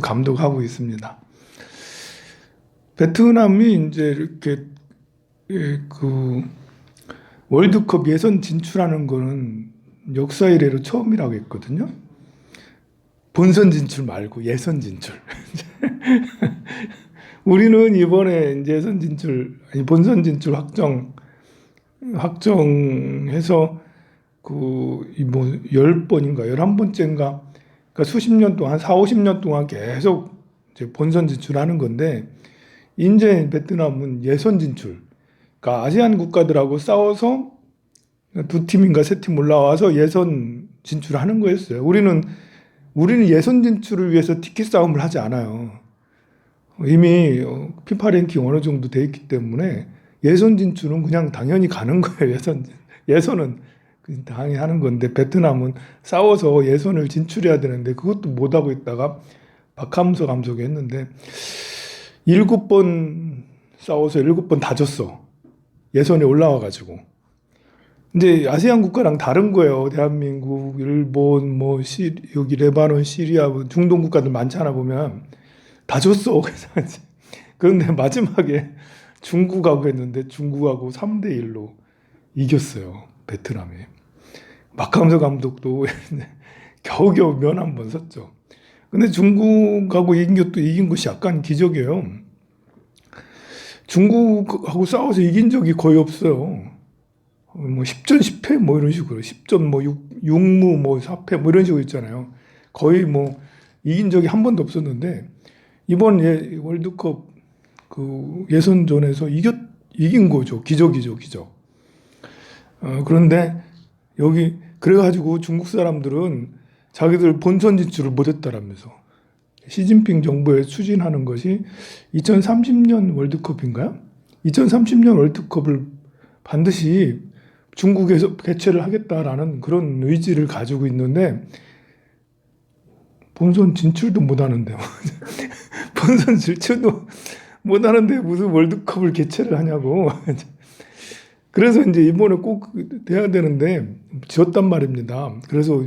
감독하고 있습니다. 베트남이 이제 이렇게 그 월드컵 예선 진출하는 거는 역사 이래로 처음이라고 했거든요. 본선 진출 말고 예선 진출. 우리는 이번에 이제 예선 진출, 아니 본선 진출 확정해서 그 뭐 10번인가 11번째인가 그러니까 수십 년 동안 4, 50년 동안 계속 이제 본선 진출하는 건데 이제 베트남은 예선 진출. 그러니까 아시안 국가들하고 싸워서 두 팀인가 세 팀 올라와서 예선 진출하는 거였어요. 우리는 예선 진출을 위해서 티켓 싸움을 하지 않아요. 이미 피파 랭킹 어느 정도 돼 있기 때문에 예선 진출은 그냥 당연히 가는 거예요. 예선은 당연히 하는 건데 베트남은 싸워서 예선을 진출해야 되는데 그것도 못하고 있다가 박함서 감독이 했는데 7번 싸워서 7번 다 졌어. 예선에 올라와가지고. 이제 아세안 국가랑 다른 거예요. 대한민국, 일본, 여기 레바논, 시리아, 중동 국가들 많잖아 보면 다 졌어. 그런데 마지막에 중국하고 했는데 중국하고 3대1로 이겼어요. 베트남이. 박함서 감독도 겨우겨우 면 한 번 섰죠. 근데 중국하고 이긴 것이 약간 기적이에요. 중국하고 싸워서 이긴 적이 거의 없어요. 뭐 10전 10패 뭐 이런 식으로 10전 뭐 6무 뭐 4패 뭐 이런 식으로 있잖아요. 거의 뭐 이긴 적이 한 번도 없었는데 이번 월드컵 그 예선전에서 이긴 거죠. 기적이죠, 기적. 그런데 여기 그래가지고 중국 사람들은 자기들 본선 진출을 못했다라면서 시진핑 정부에 추진하는 것이 2030년 월드컵인가요? 2030년 월드컵을 반드시 중국에서 개최를 하겠다라는 그런 의지를 가지고 있는데 본선 진출도 못하는데 본선 진출도 못하는데 무슨 월드컵을 개최를 하냐고. 그래서 이제 이번에 꼭 돼야 되는데 지었단 말입니다. 그래서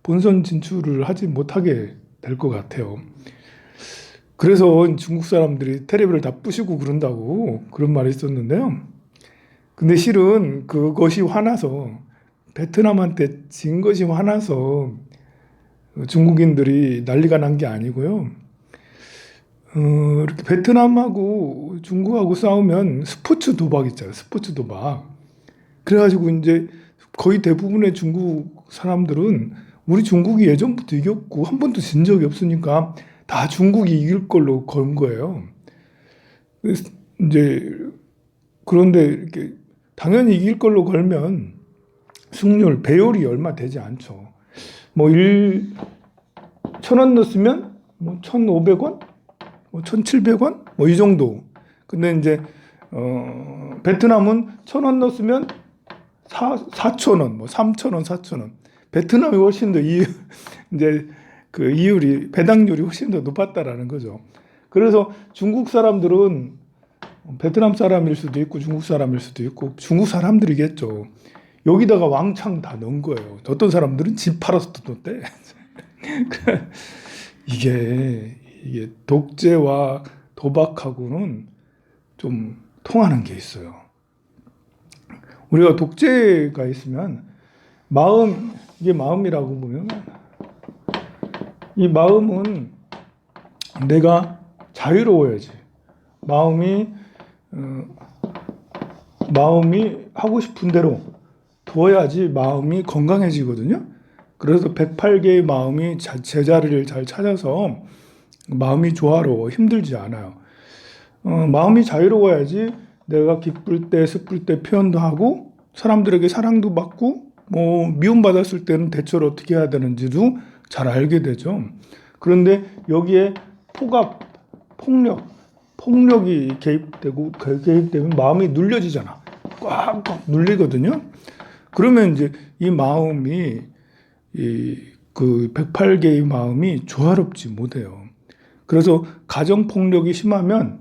본선 진출을 하지 못하게 될 것 같아요. 그래서 중국 사람들이 텔레비를 다 부시고 그런다고 그런 말이 있었는데요. 근데 실은 그것이 화나서 베트남한테 진 것이 화나서 중국인들이 난리가 난 게 아니고요. 이렇게 베트남하고 중국하고 싸우면 스포츠 도박 있잖아요. 스포츠 도박. 그래가지고 이제 거의 대부분의 중국 사람들은 우리 중국이 예전부터 이겼고 한 번도 진 적이 없으니까 다 중국이 이길 걸로 건 거예요. 이제 그런데 이렇게 당연히 이길 걸로 걸면 승률 배율이 얼마 되지 않죠. 뭐 1,000원 넣었으면 뭐 1,500원, 뭐 1,700원, 뭐 이 정도. 근데 이제 베트남은 1,000원 넣었으면 4,000원, 뭐 3,000원, 4,000원. 베트남이 훨씬 더 이제 그 이율이 배당률이 훨씬 더 높았다라는 거죠. 그래서 중국 사람들은 베트남 사람일 수도 있고 중국 사람일 수도 있고 중국 사람들이겠죠. 여기다가 왕창 다 넣은 거예요. 어떤 사람들은 집 팔아서 또 넣었대. 이게 독재와 도박하고는 좀 통하는 게 있어요. 우리가 독재가 있으면 이게 마음이라고 보면 이 마음은 내가 자유로워야지. 마음이 하고 싶은 대로 둬야지 마음이 건강해지거든요. 그래서 108개의 마음이 제자리를 잘 찾아서 마음이 조화로워 힘들지 않아요. 마음이 자유로워야지 내가 기쁠 때 슬플 때 표현도 하고 사람들에게 사랑도 받고 뭐 미움받았을 때는 대처를 어떻게 해야 되는지도 잘 알게 되죠. 그런데 여기에 폭력이 개입되면 마음이 눌려지잖아. 꽉꽉 눌리거든요. 그러면 이제 이 마음이 그 108개의 마음이 조화롭지 못해요. 그래서 가정 폭력이 심하면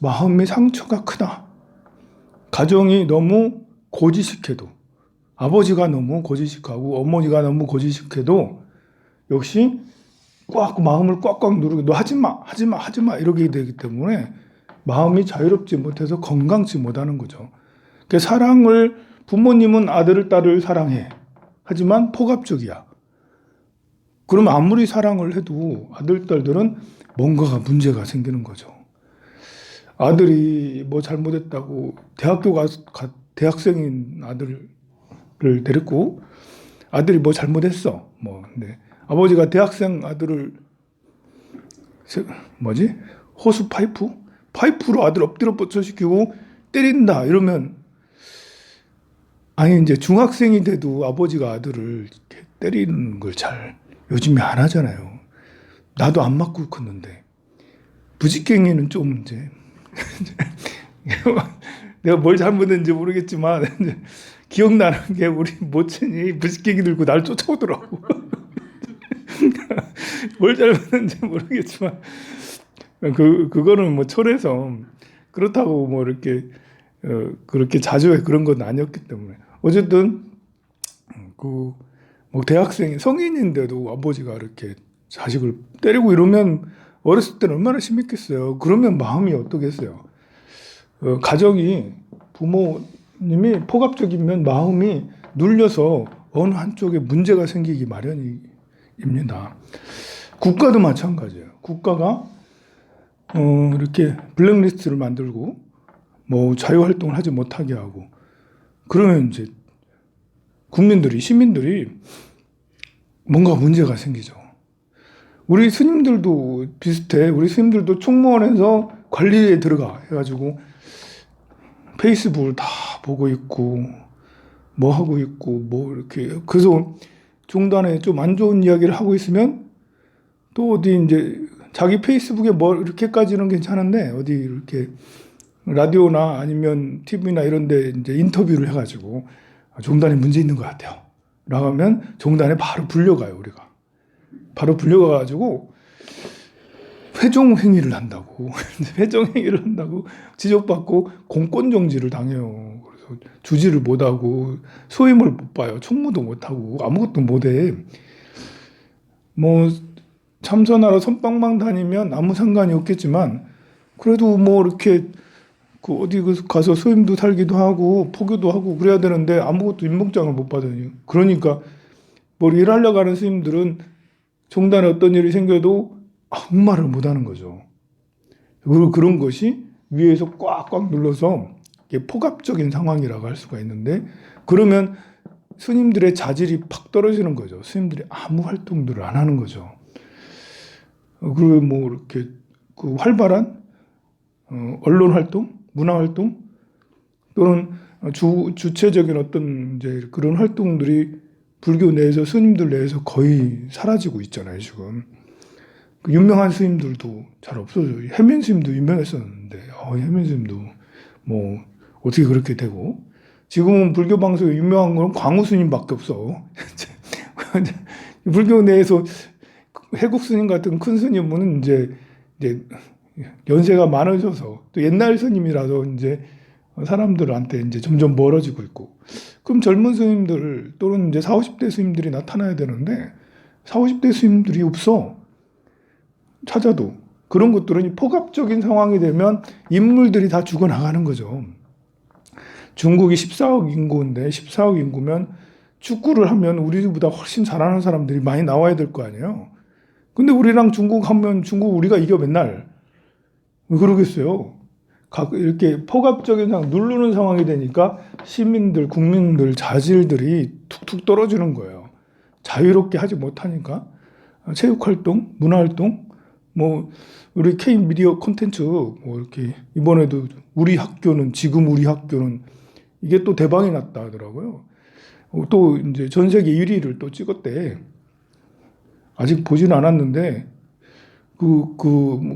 마음의 상처가 크다. 가정이 너무 고지식해도 아버지가 너무 고지식하고 어머니가 너무 고지식해도 역시 꽉 마음을 꽉꽉 누르고 너 하지 마, 하지 마, 하지 마 이렇게 되기 때문에 마음이 자유롭지 못해서 건강치 못하는 거죠. 그러니까 사랑을 부모님은 아들을 딸을 사랑해. 하지만 포갑적이야. 그러면 아무리 사랑을 해도 아들 딸들은 뭔가가 문제가 생기는 거죠. 아들이 뭐 잘못했다고 대학생인 아들을 데리고 아들이 뭐 잘못했어. 뭐 근데 아버지가 대학생 아들을 호수 파이프로 아들 엎드려 뻗쳐시키고 때린다 이러면 아니 이제 중학생이 돼도 아버지가 아들을 이렇게 때리는 걸 잘 요즘에 안 하잖아요. 나도 안 맞고 컸는데 부직갱이는 좀 이제 내가 뭘 잘못했는지 모르겠지만 기억나는 게 우리 모친이 부직갱이 들고 날 쫓아오더라고. 뭘 잘못했는지 모르겠지만 그거는 뭐 철에서 그렇다고 뭐 이렇게 그렇게 자주 그런 건 아니었기 때문에 어쨌든 뭐 대학생 성인인데도 아버지가 이렇게 자식을 때리고 이러면 어렸을 때는 얼마나 심했겠어요. 그러면 마음이 어떻겠어요. 가정이 부모님이 포갑적이면 마음이 눌려서 어느 한쪽에 문제가 생기기 마련입니다. 국가도 마찬가지예요. 국가가 이렇게 블랙리스트를 만들고 뭐 자유활동을 하지 못하게 하고 그러면 이제 시민들이 뭔가 문제가 생기죠. 우리 스님들도 비슷해. 우리 스님들도 총무원에서 관리에 들어가 해가지고 페이스북을 다 보고 있고 뭐 하고 있고 뭐 이렇게 그래서 종단에 좀 안 좋은 이야기를 하고 있으면 또 어디 이제 자기 페이스북에 뭐 이렇게까지는 괜찮은데 어디 이렇게 라디오나 아니면 TV나 이런 데 이제 인터뷰를 해가지고 종단에 문제 있는 것 같아요. 라고 하면 종단에 바로 불려가요, 우리가. 바로 불려가가지고 회종행위를 한다고. 회종행위를 한다고 지적받고 공권정지를 당해요. 그래서 주지를 못하고 소임을 못 봐요. 총무도 못하고 아무것도 못해. 뭐 참선하러 선방만 다니면 아무 상관이 없겠지만 그래도 뭐 이렇게 어디 가서 소임도 살기도 하고 포교도 하고 그래야 되는데 아무것도 임목장을 못 받으니 그러니까 뭘 일하려고 하는 스님들은 종단에 어떤 일이 생겨도 아무 말을 못하는 거죠. 그런 것이 위에서 꽉꽉 눌러서 포갑적인 상황이라고 할 수가 있는데 그러면 스님들의 자질이 팍 떨어지는 거죠. 스님들이 아무 활동들을 안 하는 거죠. 그리고 뭐 이렇게 활발한 언론 활동, 문화 활동 또는 주체적인 어떤 이제 그런 활동들이 불교 내에서 스님들 내에서 거의 사라지고 있잖아요, 지금. 유명한 스님들도 잘 없어져요. 해민 스님도 유명했었는데, 해민 스님도 뭐 어떻게 그렇게 되고 지금은 불교 방송에 유명한 건 광우 스님밖에 없어. 불교 내에서 해국 스님 같은 큰 스님은 이제 연세가 많으셔서 또 옛날 스님이라서 이제 사람들한테 이제 점점 멀어지고 있고 그럼 젊은 스님들 또는 이제 40, 50대 스님들이 나타나야 되는데 40, 50대 스님들이 없어. 찾아도 그런 것들은 포갑적인 상황이 되면 인물들이 다 죽어나가는 거죠. 중국이 14억 인구인데 14억 인구면 축구를 하면 우리보다 훨씬 잘하는 사람들이 많이 나와야 될 거 아니에요. 근데 우리랑 중국 하면 중국 우리가 이겨 맨날. 왜 그러겠어요? 이렇게 포갑적인 상황, 누르는 상황이 되니까 시민들, 국민들, 자질들이 툭툭 떨어지는 거예요. 자유롭게 하지 못하니까 체육활동, 문화활동, 뭐 우리 K-미디어 콘텐츠 뭐 이렇게 이번에도 지금 우리 학교는 이게 또 대박이 났다 하더라고요. 또 이제 전 세계 1위를 또 찍었대. 아직 보지는 않았는데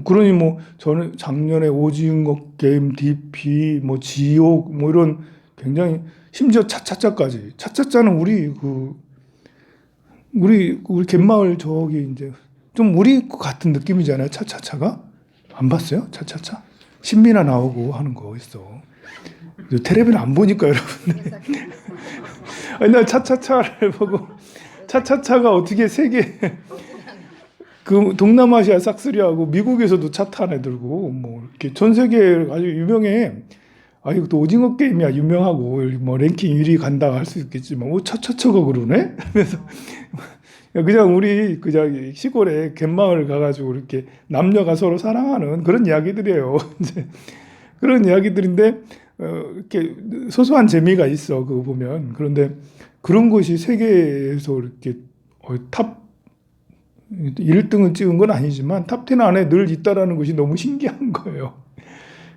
그러니 뭐 저는 작년에 오징어 게임, DP, 뭐 지옥 뭐 이런 굉장히 심지어 차차차까지 차차차는 우리 갯마을 저기 이제 좀 우리 같은 느낌이잖아요. 차차차가 안 봤어요? 차차차 신민아 나오고 하는 거 있어. 텔레비는 안 보니까 여러분들. 아니 나 차차차를 보고 차차차가 어떻게 세계 그 동남아시아 싹쓸이하고 미국에서도 차트 하나 들고 뭐 이렇게 전 세계에 아주 유명해. 아 이거 또 오징어 게임이야 유명하고 뭐 랭킹 1위 간다 할 수 있겠지만 오 처처처거 그러네. 그래서 그냥 우리 그냥 시골에 갯마을 가가지고 이렇게 남녀가 서로 사랑하는 그런 이야기들이에요. 이제 그런 이야기들인데 이렇게 소소한 재미가 있어 그거 보면. 그런데 그런 것이 세계에서 이렇게 탑 1등을 찍은 건 아니지만 탑 10 안에 늘 있다라는 것이 너무 신기한 거예요.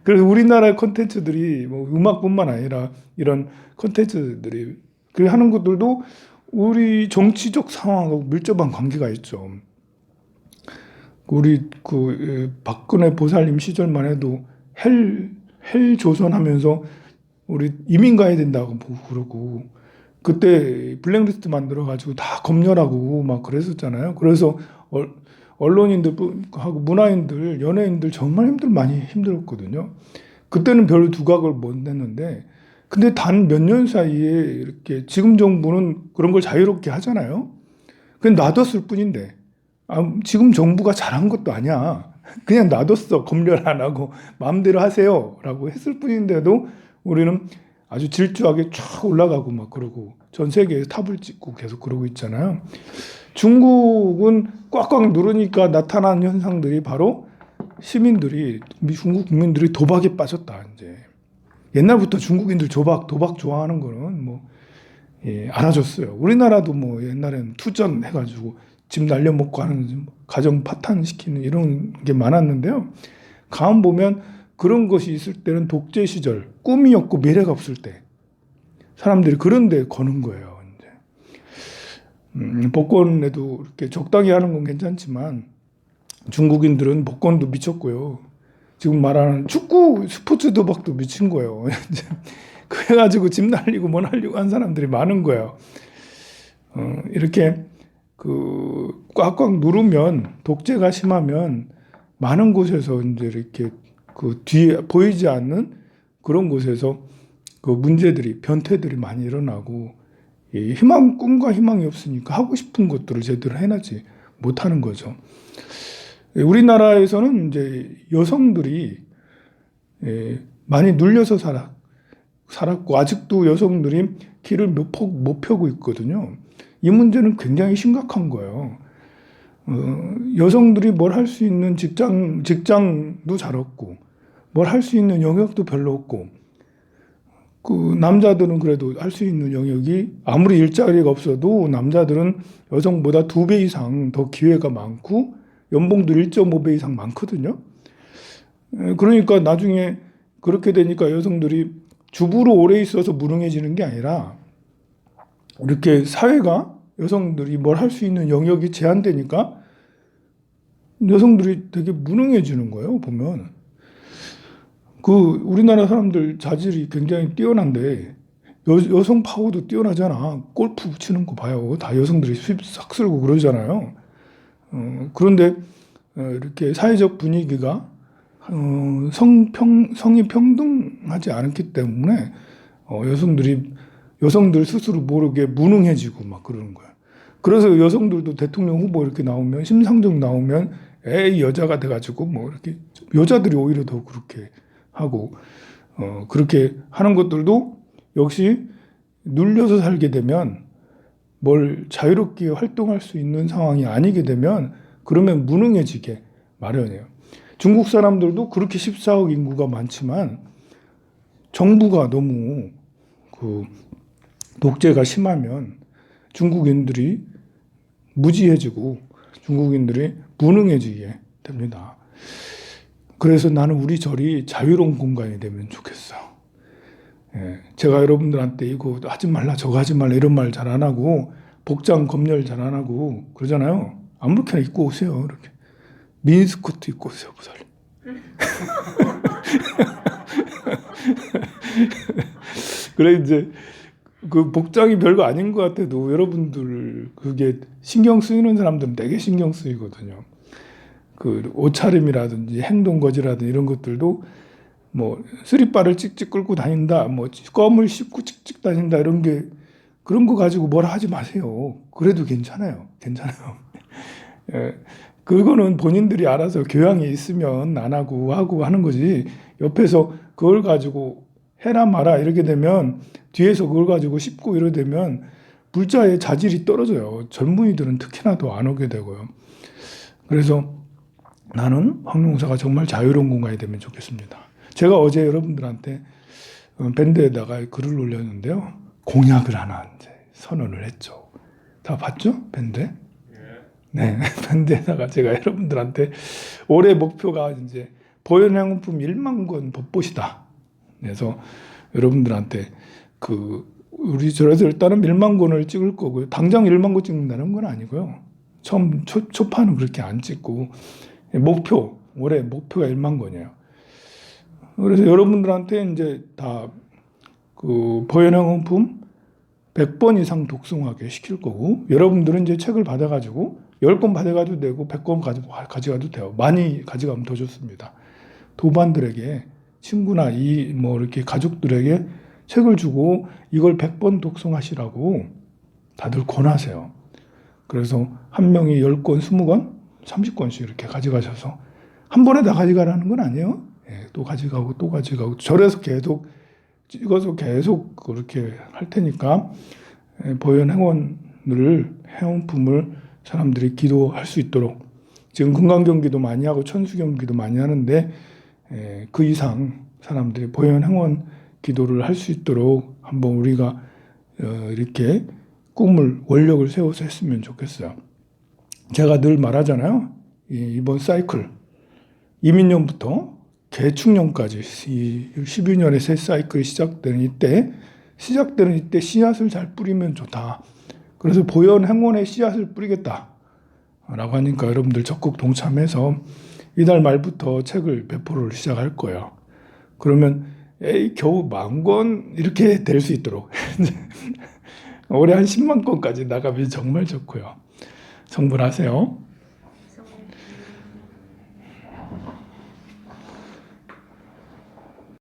그래서 우리나라의 콘텐츠들이 뭐 음악뿐만 아니라 이런 콘텐츠들이 그 하는 것들도 우리 정치적 상황하고 밀접한 관계가 있죠. 우리 박근혜 보살님 시절만 해도 헬 조선하면서 우리 이민 가야 된다고 보고 그러고 그때 블랙리스트 만들어 가지고 다 검열하고 막 그랬었잖아요. 그래서 언론인들하고 문화인들, 연예인들 정말 많이 힘들었거든요. 그때는 별 두각을 못 냈는데, 근데 단 몇 년 사이에 이렇게 지금 정부는 그런 걸 자유롭게 하잖아요. 그냥 놔뒀을 뿐인데, 지금 정부가 잘한 것도 아니야. 그냥 놔뒀어. 검열 안 하고 마음대로 하세요라고 했을 뿐인데도 우리는 아주 질주하게 쫙 올라가고 막 그러고 전 세계에 탑을 찍고 계속 그러고 있잖아요. 중국은 꽉꽉 누르니까 나타난 현상들이 바로 시민들이 중국 국민들이 도박에 빠졌다. 이제 옛날부터 중국인들 도박 좋아하는 거는 뭐 알아줬어요. 우리나라도 뭐 옛날엔 투전 해가지고 집 날려먹고 하는 가정 파탄시키는 이런 게 많았는데요. 가만 보면 그런 것이 있을 때는 독재 시절 꿈이었고 미래가 없을 때 사람들이 그런 데 거는 거예요. 이제 복권에도 이렇게 적당히 하는 건 괜찮지만 중국인들은 복권도 미쳤고요. 지금 말하는 축구 스포츠 도박도 미친 거예요. 그래가지고 집 날리고 뭐 날리고 한 사람들이 많은 거예요. 이렇게 꽉꽉 누르면 독재가 심하면 많은 곳에서 이제 이렇게 뒤에 보이지 않는 그런 곳에서 문제들이 변태들이 많이 일어나고 꿈과 희망이 없으니까 하고 싶은 것들을 제대로 해내지 못하는 거죠. 우리나라에서는 이제 여성들이 많이 눌려서 살았고 아직도 여성들이 길을 못 펴고 있거든요. 이 문제는 굉장히 심각한 거예요. 여성들이 뭘 할 수 있는 직장도 잘 없고 뭘 할 수 있는 영역도 별로 없고 남자들은 그래도 할 수 있는 영역이 아무리 일자리가 없어도 남자들은 여성보다 2배 이상 더 기회가 많고 연봉도 1.5배 이상 많거든요. 그러니까 나중에 그렇게 되니까 여성들이 주부로 오래 있어서 무능해지는 게 아니라 이렇게 사회가 여성들이 뭘 할 수 있는 영역이 제한되니까 여성들이 되게 무능해지는 거예요, 보면. 우리나라 사람들 자질이 굉장히 뛰어난데 여성 파워도 뛰어나잖아. 골프 치는 거 봐요. 다 여성들이 수입 싹 쓸고 그러잖아요. 그런데 이렇게 사회적 분위기가 성이 평등하지 않기 때문에 여성들 스스로 모르게 무능해지고 막 그러는 거야. 그래서 여성들도 대통령 후보 이렇게 나오면 심상정 나오면 에이 여자가 돼가지고 뭐 이렇게 여자들이 오히려 더 그렇게 하고 그렇게 하는 것들도 역시 눌려서 살게 되면 뭘 자유롭게 활동할 수 있는 상황이 아니게 되면 그러면 무능해지게 마련이에요. 중국 사람들도 그렇게 14억 인구가 많지만 정부가 너무 독재가 심하면 중국인들이 무지해지고 중국인들이 무능해지게 됩니다. 그래서 나는 우리 절이 자유로운 공간이 되면 좋겠어. 제가 여러분들한테 이거 하지 말라 저거 하지 말라 이런 말 잘 안 하고 복장 검열 잘 안 하고 그러잖아요. 아무렇게나 입고 오세요. 이렇게 미니스커트 입고 오세요, 보살님. 그래 이제 복장이 별거 아닌 것 같아도 여러분들 그게 신경 쓰이는 사람들은 되게 신경 쓰이거든요. 옷차림이라든지 행동거지라든지 이런 것들도 뭐 쓰리바를 찍찍 끌고 다닌다, 뭐 껌을 씹고 찍찍 다닌다 이런 게 그런 거 가지고 뭐라 하지 마세요. 그래도 괜찮아요. 그거는 본인들이 알아서 교양이 있으면 안 하고 하고 하는 거지. 옆에서 그걸 가지고 해라 마라 이렇게 되면 뒤에서 그걸 가지고 씹고 이러게 되면 불자의 자질이 떨어져요. 젊은이들은 특히나 더 안 오게 되고요. 그래서 나는 황룡사가 정말 자유로운 공간이 되면 좋겠습니다. 제가 어제 여러분들한테 밴드에다가 글을 올렸는데요. 공약을 하나 이제 선언을 했죠. 다 봤죠? 밴드? 네, 밴드에다가 제가 여러분들한테 올해 목표가 이제 보현행품 1만 권 법보시다. 그래서 여러분들한테 우리 절에서 일단은 1만 권을 찍을 거고요. 당장 1만 권 찍는다는 건 아니고요. 처음 초판은 그렇게 안 찍고 올해 목표가 1만 권이에요. 그래서 여러분들한테 이제 다 보현행품 100번 이상 독송하게 시킬 거고, 여러분들은 이제 책을 받아가지고 10권 받아가도 되고 100권 가져가도 돼요. 많이 가져가면 더 좋습니다. 도반들에게, 친구나 이렇게 가족들에게 책을 주고 이걸 100번 독송하시라고 다들 권하세요. 그래서 한 명이 10권, 20권, 30권씩 이렇게 가져가셔서 한 번에 다 가져가라는 건 아니에요. 예, 또 가져가고 또 가져가고 절에서 계속 찍어서 계속 그렇게 할 테니까 보현행원을 행원품을 사람들이 기도할 수 있도록, 지금 금강경기도 많이 하고 천수경기도 많이 하는데 그 이상 사람들이 보현행원 기도를 할 수 있도록 한번 우리가 이렇게 꿈을, 원력을 세워서 했으면 좋겠어요. 제가 늘 말하잖아요. 이번 사이클 이민년부터 개축년까지 이 12년의 새 사이클이 시작되는 이때 씨앗을 잘 뿌리면 좋다. 그래서 보현행원의 씨앗을 뿌리겠다 라고 하니까 여러분들 적극 동참해서 이달 말부터 책을 배포를 시작할 거예요. 그러면 겨우 10,000권 이렇게 될 수 있도록 올해 한 10만 권까지 나가면 정말 좋고요. 성불하세요.